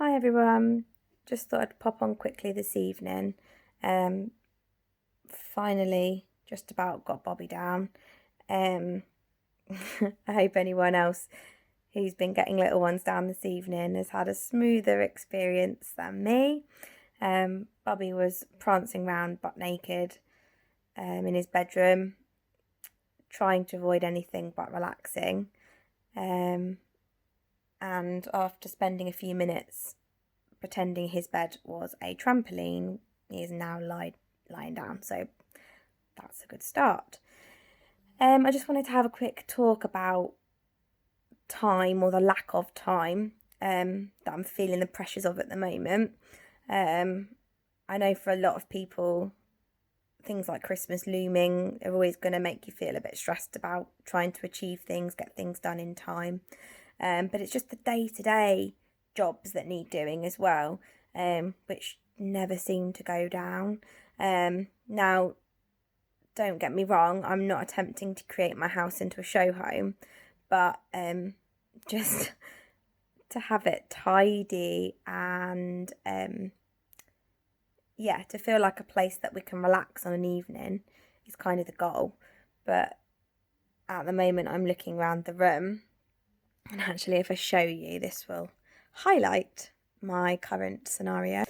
Hi everyone, just thought I'd pop on quickly this evening. Finally, just about got Bobby down. Um, I hope anyone else who's been getting little ones down this evening has had a smoother experience than me. Bobby was prancing around butt naked in his bedroom, trying to avoid anything but relaxing. And after spending a few minutes pretending his bed was a trampoline, he is now lying down. So that's a good start. I just wanted to have a quick talk about time, or the lack of time that I'm feeling the pressures of at the moment. I know for a lot of people, things like Christmas looming are always going to make you feel a bit stressed about trying to achieve things, get things done in time. But it's just the day-to-day jobs that need doing as well, which never seem to go down. Now, don't get me wrong, I'm not attempting to create my house into a show home, but just to have it tidy and to feel like a place that we can relax on an evening is kind of the goal. But at the moment I'm looking around the room, and actually if I show you, this will highlight my current scenario.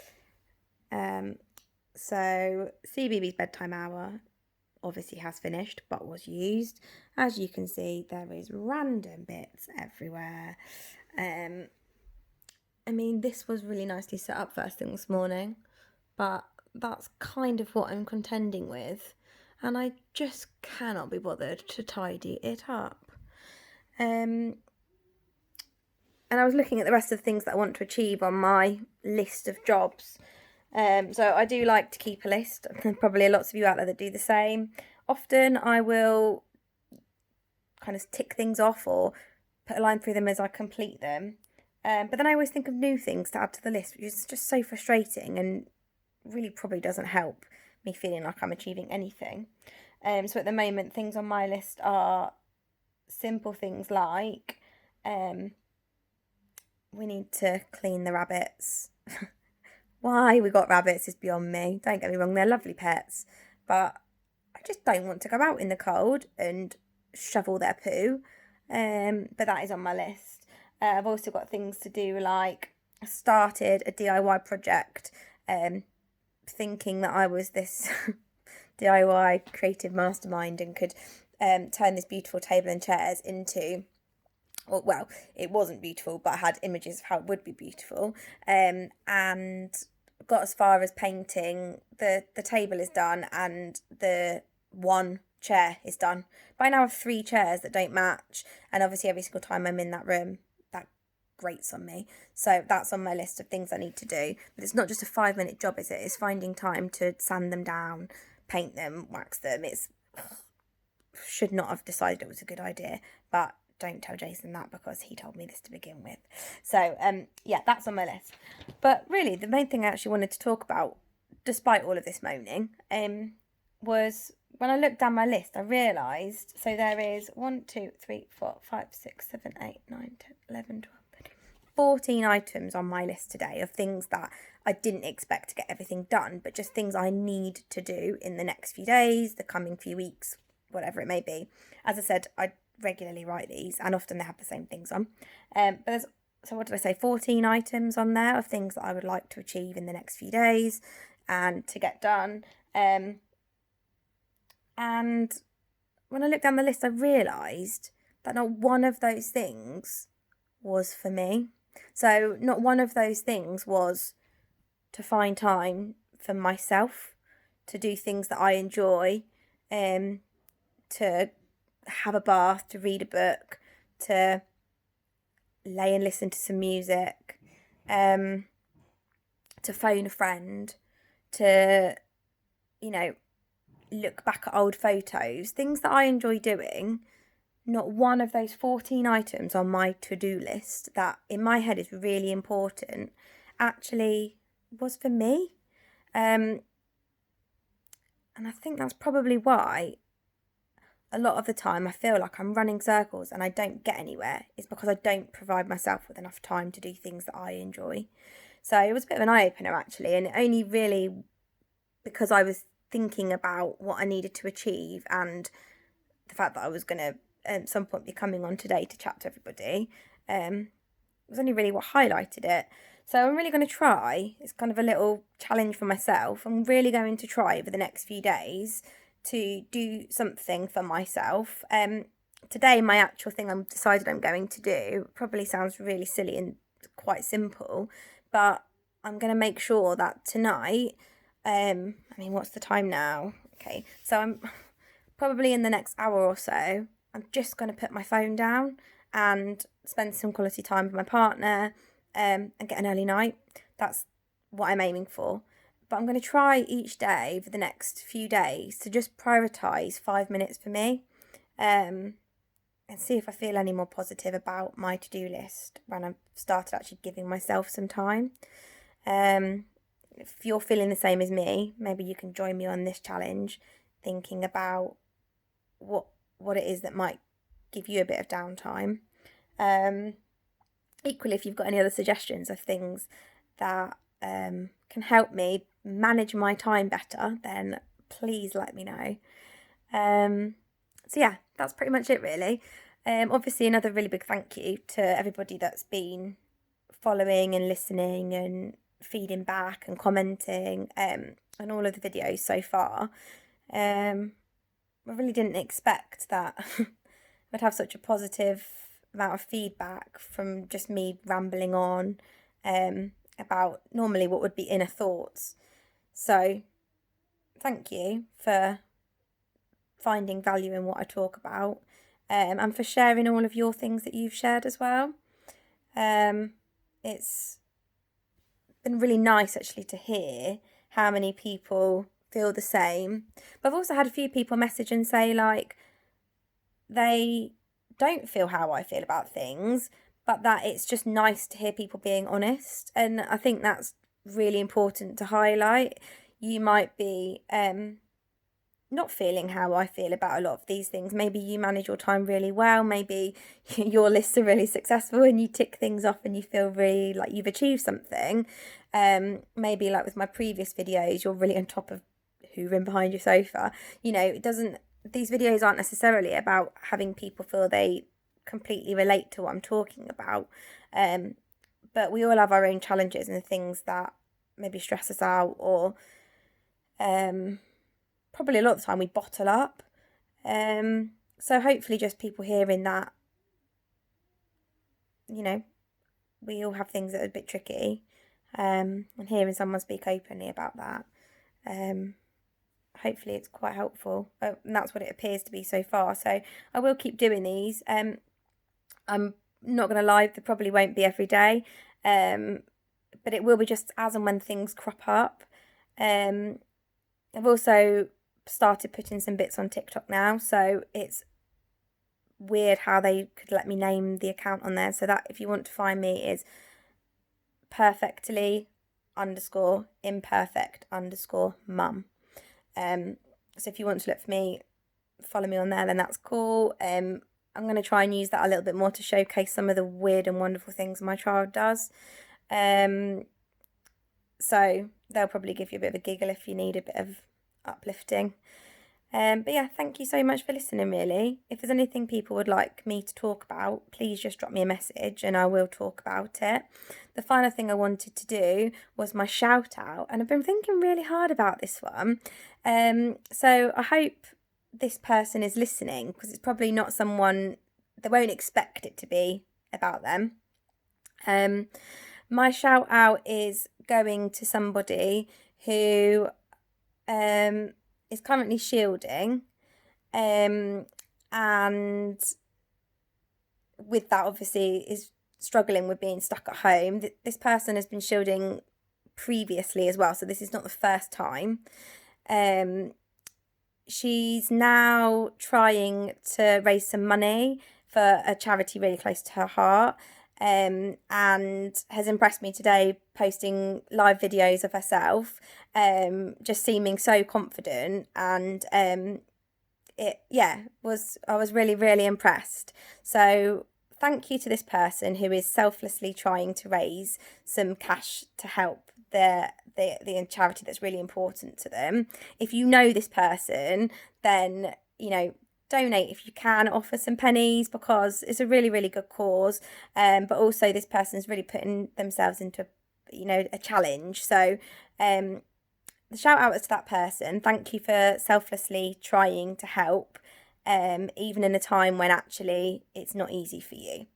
So CBeebies bedtime hour obviously has finished but was used. As you can see, there is random bits everywhere. I mean, this was really nicely set up first thing this morning, but that's kind of what I'm contending with, and I just cannot be bothered to tidy it up. And I was looking at the rest of the things that I want to achieve on my list of jobs. So I do like to keep a list. There's probably lots of you out there that do the same. Often I will kind of tick things off or put a line through them as I complete them. But then I always think of new things to add to the list, which is just so frustrating and really probably doesn't help me feeling like I'm achieving anything. So at the moment, things on my list are simple things like we need to clean the rabbits. Why we got rabbits is beyond me. Don't get me wrong, they're lovely pets, but I just don't want to go out in the cold and shovel their poo. But that is on my list. I've also got things to do, like I started a DIY project, thinking that I was this DIY creative mastermind and could turn this beautiful table and chairs into, well, it wasn't beautiful, but I had images of how it would be beautiful, and got as far as painting. The table is done and the one chair is done. But I now have 3 chairs that don't match, and obviously every single time I'm in that room, that grates on me. So that's on my list of things I need to do. But it's not just a 5-minute job, is it? It's finding time to sand them down, paint them, wax them. It's should not have decided it was a good idea, but don't tell Jason that because he told me this to begin with. So that's on my list. But really, the main thing I actually wanted to talk about, despite all of this moaning, was when I looked down my list, I realised, so there is 1, 2, 3, 4, 5, 6, 7, 8, 9, 10, 11, 12, 13, 14 items on my list today of things that I didn't expect to get everything done, but just things I need to do in the next few days, the coming few weeks, whatever it may be. As I said, I regularly write these, and often they have the same things on. But there's, so what did I say, 14 items on there of things that I would like to achieve in the next few days and to get done. And when I looked down the list, I realised that not one of those things was for me. So not one of those things was to find time for myself, to do things that I enjoy, to have a bath, to read a book, to lay and listen to some music, to phone a friend, to, look back at old photos, things that I enjoy doing. Not one of those 14 items on my to-do list that in my head is really important actually was for me. And I think that's probably why a lot of the time I feel like I'm running circles and I don't get anywhere, it's because I don't provide myself with enough time to do things that I enjoy. So it was a bit of an eye-opener actually, and only really because I was thinking about what I needed to achieve and the fact that I was going to at some point be coming on today to chat to everybody. It was only really what highlighted it. So I'm really going to try, it's kind of a little challenge for myself, I'm really going to try over the next few days to do something for myself. Today my actual thing I'm decided I'm going to do probably sounds really silly and quite simple, but I'm going to make sure that tonight, what's the time now? Okay, so I'm probably in the next hour or so, I'm just going to put my phone down and spend some quality time with my partner, and get an early night. That's what I'm aiming for. But I'm going to try each day for the next few days to just prioritise 5 minutes for me, and see if I feel any more positive about my to-do list when I've started actually giving myself some time. If you're feeling the same as me, maybe you can join me on this challenge, thinking about what it is that might give you a bit of downtime. Equally, if you've got any other suggestions of things that can help me manage my time better, then please let me know. So yeah, that's pretty much it really. Obviously another really big thank you to everybody that's been following and listening and feeding back and commenting on all of the videos so far. I really didn't expect that I'd have such a positive amount of feedback from just me rambling on about normally what would be inner thoughts. So thank you for finding value in what I talk about, and for sharing all of your things that you've shared as well. It's been really nice actually to hear how many people feel the same. But I've also had a few people message and say like they don't feel how I feel about things, but that it's just nice to hear people being honest. And I think that's really important to highlight. You might be not feeling how I feel about a lot of these things. Maybe you manage your time really well. Maybe your lists are really successful and you tick things off and you feel really like you've achieved something. Maybe like with my previous videos, you're really on top of hoovering behind your sofa. These videos aren't necessarily about having people feel they completely relate to what I'm talking about. But we all have our own challenges and the things that maybe stress us out, or probably a lot of the time we bottle up. So hopefully just people hearing that, we all have things that are a bit tricky, and hearing someone speak openly about that, hopefully it's quite helpful. And that's what it appears to be so far. So I will keep doing these. I'm not going to lie, there probably won't be every day, but it will be just as and when things crop up. I've also started putting some bits on TikTok now, so it's weird how they could let me name the account on there. So that if you want to find me is perfectly_imperfect_mum. So if you want to look for me, follow me on there, then that's cool. I'm going to try and use that a little bit more to showcase some of the weird and wonderful things my child does. So they'll probably give you a bit of a giggle if you need a bit of uplifting. But yeah, thank you so much for listening really. If there's anything people would like me to talk about, please just drop me a message and I will talk about it. The final thing I wanted to do was my shout out, and I've been thinking really hard about this one. So I hope this person is listening, because it's probably not someone, they won't expect it to be about them. My shout out is going to somebody who is currently shielding, and with that obviously is struggling with being stuck at home. This person has been shielding previously as well, so this is not the first time. She's now trying to raise some money for a charity really close to her heart, and has impressed me today posting live videos of herself, just seeming so confident, and I was really, really impressed. So thank you to this person who is selflessly trying to raise some cash to help the charity that's really important to them. If you know this person, then, you know, donate if you can, offer some pennies, because it's a really, really good cause. But also this person's really putting themselves into, you know, a challenge. So the shout out is to that person. Thank you for selflessly trying to help, even in a time when actually it's not easy for you.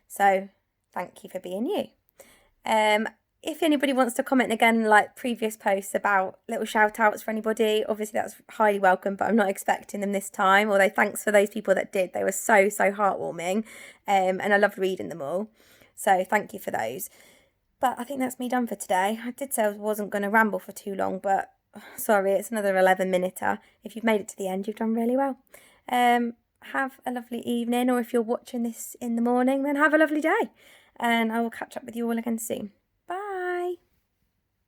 So thank you for being you. If anybody wants to comment again, like previous posts, about little shout outs for anybody, obviously that's highly welcome, but I'm not expecting them this time. Although thanks for those people that did. They were so heartwarming, and I loved reading them all. So thank you for those. But I think that's me done for today. I did say I wasn't going to ramble for too long, but sorry, it's another 11-minute. If you've made it to the end, you've done really well. Have a lovely evening, or if you're watching this in the morning, then have a lovely day. And I will catch up with you all again soon.